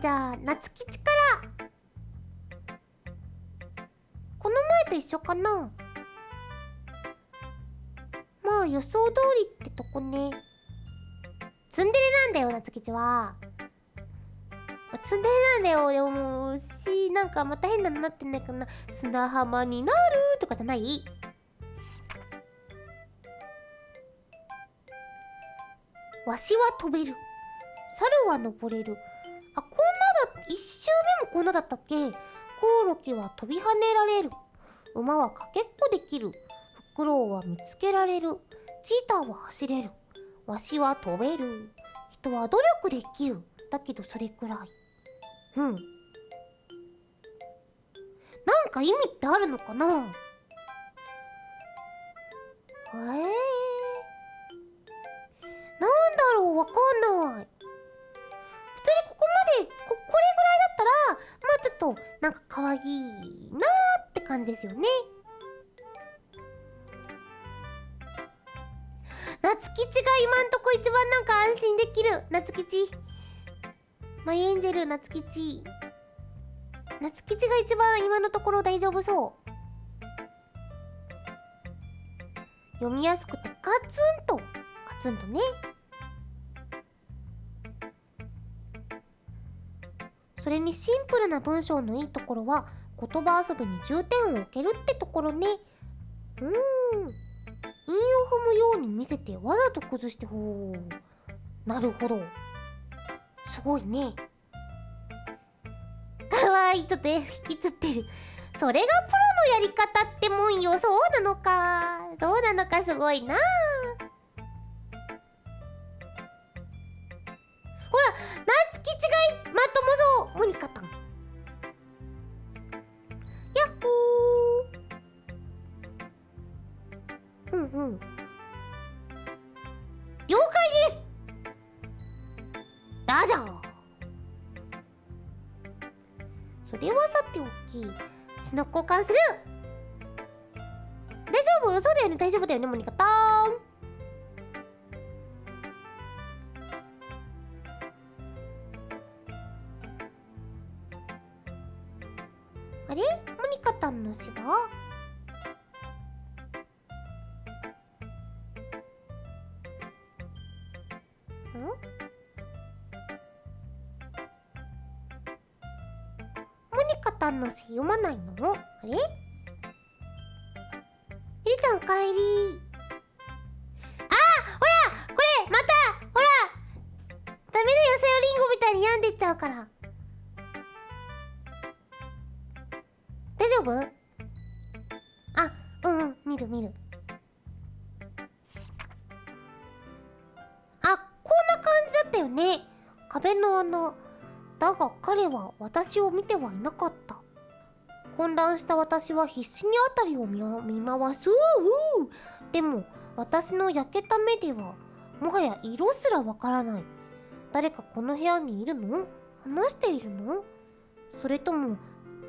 じゃあ夏吉から。この前と一緒かな。まあ予想通りってとこね。ツンデレなんだよ夏吉は。ツンデレなんだよ。でももうなんかまた変なのなってないかな。砂浜になるとかじゃない。わしは飛べる、猿は登れる。あ、こんなだ。1周目もこんなだったっけ。コオロギは飛び跳ねられる。馬はかけっこできる。フクロウは見つけられる。チーターは走れる。わしは飛べる。人は努力できる。だけどそれくらい。なんか意味ってあるのかな。なんだろう、わかんない。普通にここまでこれぐらいだったら、まあちょっとなんか可愛いなーって感じですよね。夏吉が今んとこ一番なんか安心できる。夏吉、マイエンジェル夏吉。夏吉が一番今のところ大丈夫そう。読みやすくてガツンとね。それにシンプルな文章のいいところは言葉遊びに重点を置けるってところね。韻を踏むように見せてわざと崩してほう。なるほど、すごいね。かわいい。ちょっと引きつってる。それがプロのやり方ってもんよ。そうなのか、そうなのか、すごいな。ほら夏吉がまともそう。モニカたん、ヤッホー。了解です。どうぞ。それはさておき、血の交換する。大丈夫、そうだよね、大丈夫だよね、モニカたーん。あれ、モニカたんの死はモニカたんの詩読まないの？あれ？ゆりちゃんおかえり。あー、ほらこれまたほらダメだよ、さよりんごみたいに病んでっちゃうから。大丈夫？あ、見る。あ、こんな感じだったよね、壁の穴。だが彼は私を見てはいなかった。混乱した私は必死に辺りを見回す。でも私の焼けた目ではもはや色すらわからない。誰かこの部屋にいるの？話しているの？それとも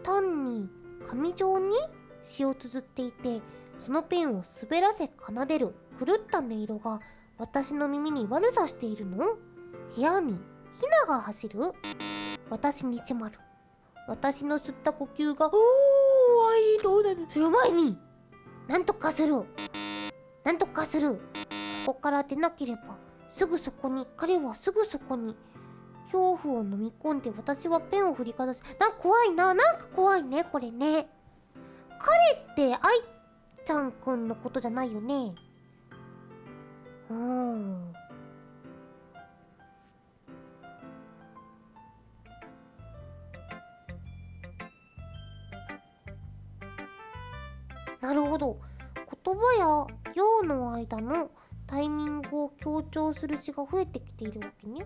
単に紙状に詩を綴っていて、そのペンを滑らせ奏でる狂った音色が私の耳に悪さしているの？部屋にヒナが走る？私に迫る。私の吸った呼吸がする前になんとかする。ここから出なければすぐそこに、彼はすぐそこに。恐怖を飲み込んで私はペンを振りかざし、なんか怖いねこれね。彼って愛ちゃんくんのことじゃないよね。なるほど。言葉や行の間のタイミングを強調する詩が増えてきているわけね。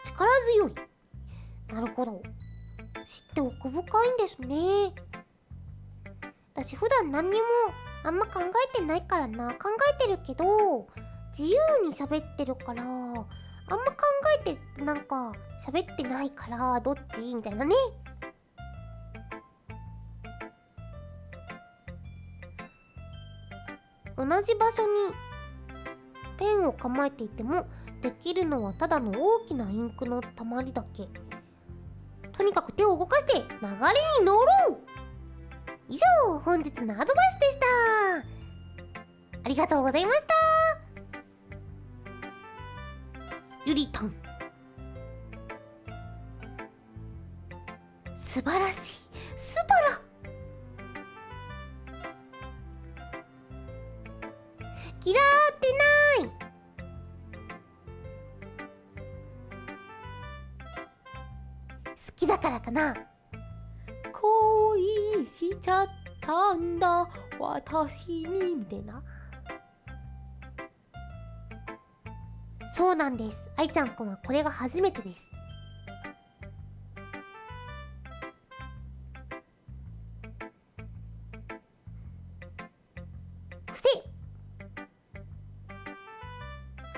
力強い。なるほど。詩って奥深いんですね。私普段何にもあんま考えてないからな。考えてるけど自由に喋ってるから、あんま考えてなんか喋ってないから、どっちみたいなね。同じ場所にペンを構えていてもできるのはただの大きなインクのたまりだけ。とにかく手を動かして流れに乗ろう。以上、本日のアドバイスでした。ありがとうございました。ゆりたん、素晴らしい。素晴ら嫌ってない。好きだからかな。恋しちゃったんだ私にみたいな。そうなんです。愛ちゃんくんはこれが初めてです。癖。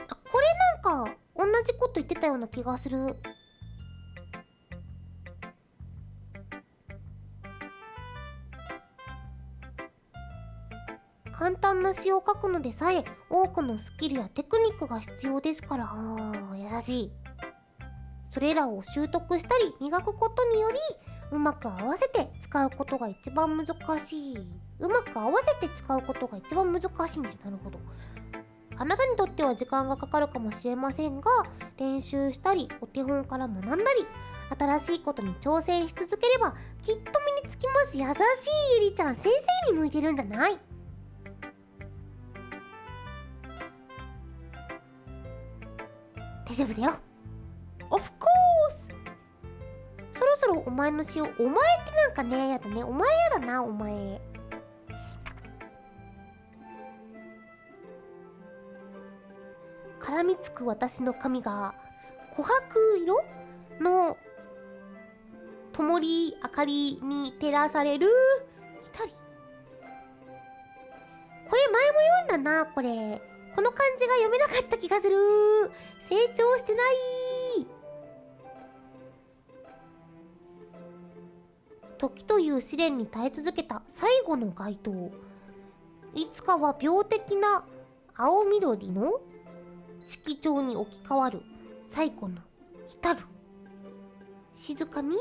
これなんか同じこと言ってたような気がする。簡単な詩を書くのでさえ多くのスキルやテクニックが必要ですから。優しい。それらを習得したり磨くことによりうまく合わせて使うことが一番難しい。うまく合わせて使うことが一番難しいんです。なるほど。あなたにとっては時間がかかるかもしれませんが、練習したりお手本から学んだり新しいことに挑戦し続ければきっと身につきます。優しいゆりちゃん、先生に向いてるんじゃない？大丈夫だよ。オフコース。そろそろお前の詩を、お前ってなんかね、やだね。お前やだな、お前。絡みつく私の髪が琥珀色の灯り明かりに照らされる光。これ前も読んだな。これこの漢字が読めなかった気がする。成長してない。時という試練に耐え続けた最後の街灯。いつかは病的な青緑の色調に置き換わる最後の光る。静かに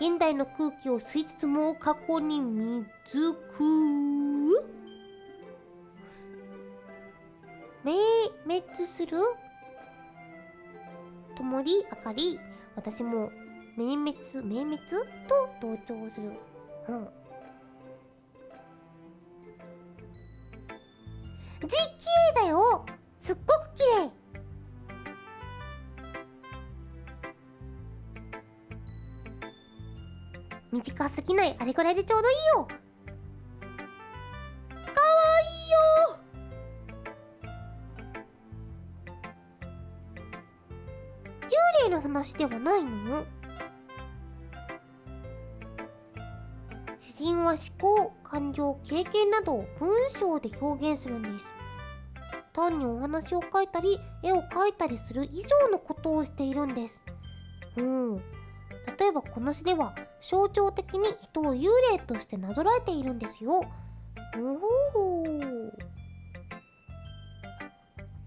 現代の空気を吸いつつも過去に水く滅する。灯り明かり、私も明滅と同調する。字綺麗だよ。すっごく綺麗。短すぎない。あれぐらいでちょうどいいよ。かわいいよ。幽霊の話ではないの？詩人は思考、感情、経験などを文章で表現するんです。単にお話を書いたり絵を描いたりする以上のことをしているんです。例えばこの詩では象徴的に人を幽霊としてなぞらえているんですよ。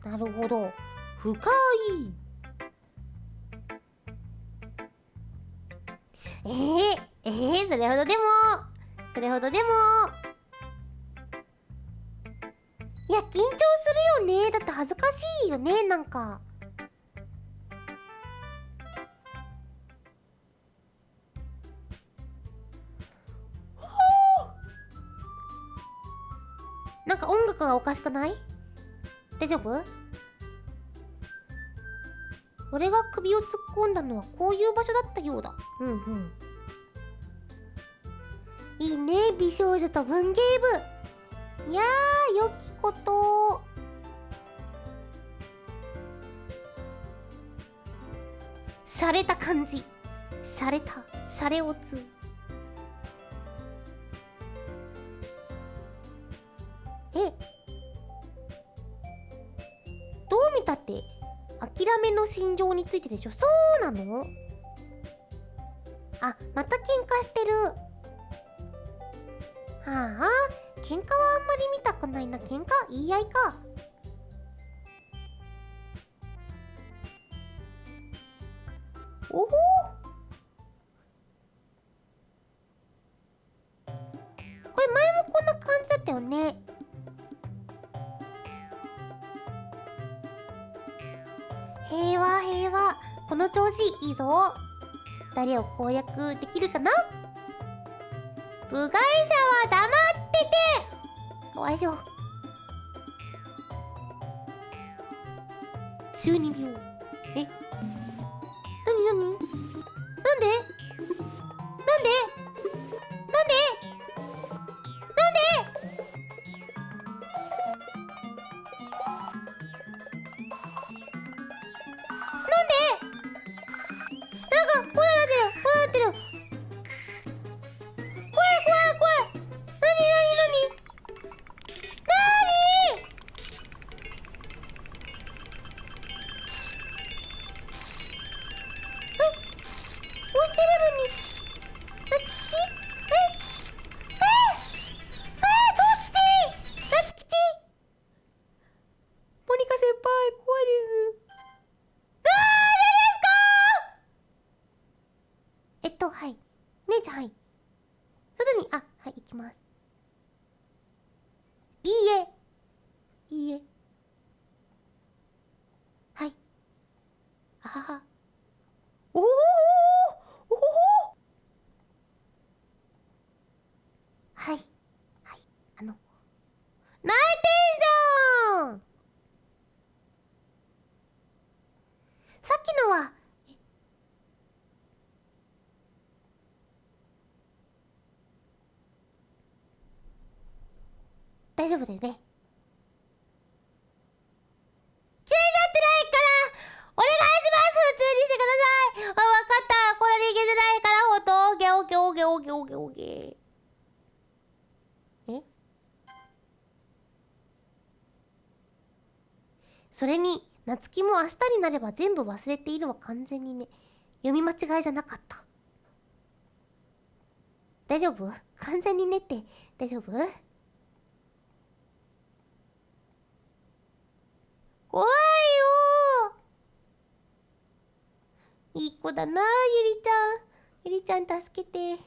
なるほど。深い。それほどでも。いや、緊張するよね。だって恥ずかしいよね、なんか。なんか音楽がおかしくない？大丈夫？俺が首を突っ込んだのはこういう場所だったようだ。いいね、美少女と文芸部。いやー、良きこと。洒落た感じ。洒落た。シャレオツ。どう見たって諦めの心情についてでしょ。そうなの？あ、また喧嘩してる。はあ、喧嘩はあんまり見たくないな。喧嘩言い合いか。おお、これ前もこんな感じだったよね。平和平和、この調子いいぞ。誰を攻略できるかな。部外者は黙ってて。かわいそう。12秒。え、なになに、なんでなんでなんでなんでなんで、なんかこうなってる、こうなってる。怖い怖い怖い。なになになになに。押してるのに夏吉。どっち。夏吉。モニカ先輩怖いです。はい。姉ちゃん、はい。外に、はい、行きます。いいえ。いいえ。はい。あはは。おおおお。はい。はい。泣いてんじゃん。さっきのは、大丈夫だよね。気になってないからお願いします。普通にしてください。わかった。これでいけてないからほんと。オーケーオーケーオーケーオーケーオーケーオーケー。それに夏希も明日になれば全部忘れているは完全にね、読み間違いじゃなかった。大丈夫？完全にねって大丈夫？怖いよー。いい子だな、ゆりちゃん。ゆりちゃん助けて。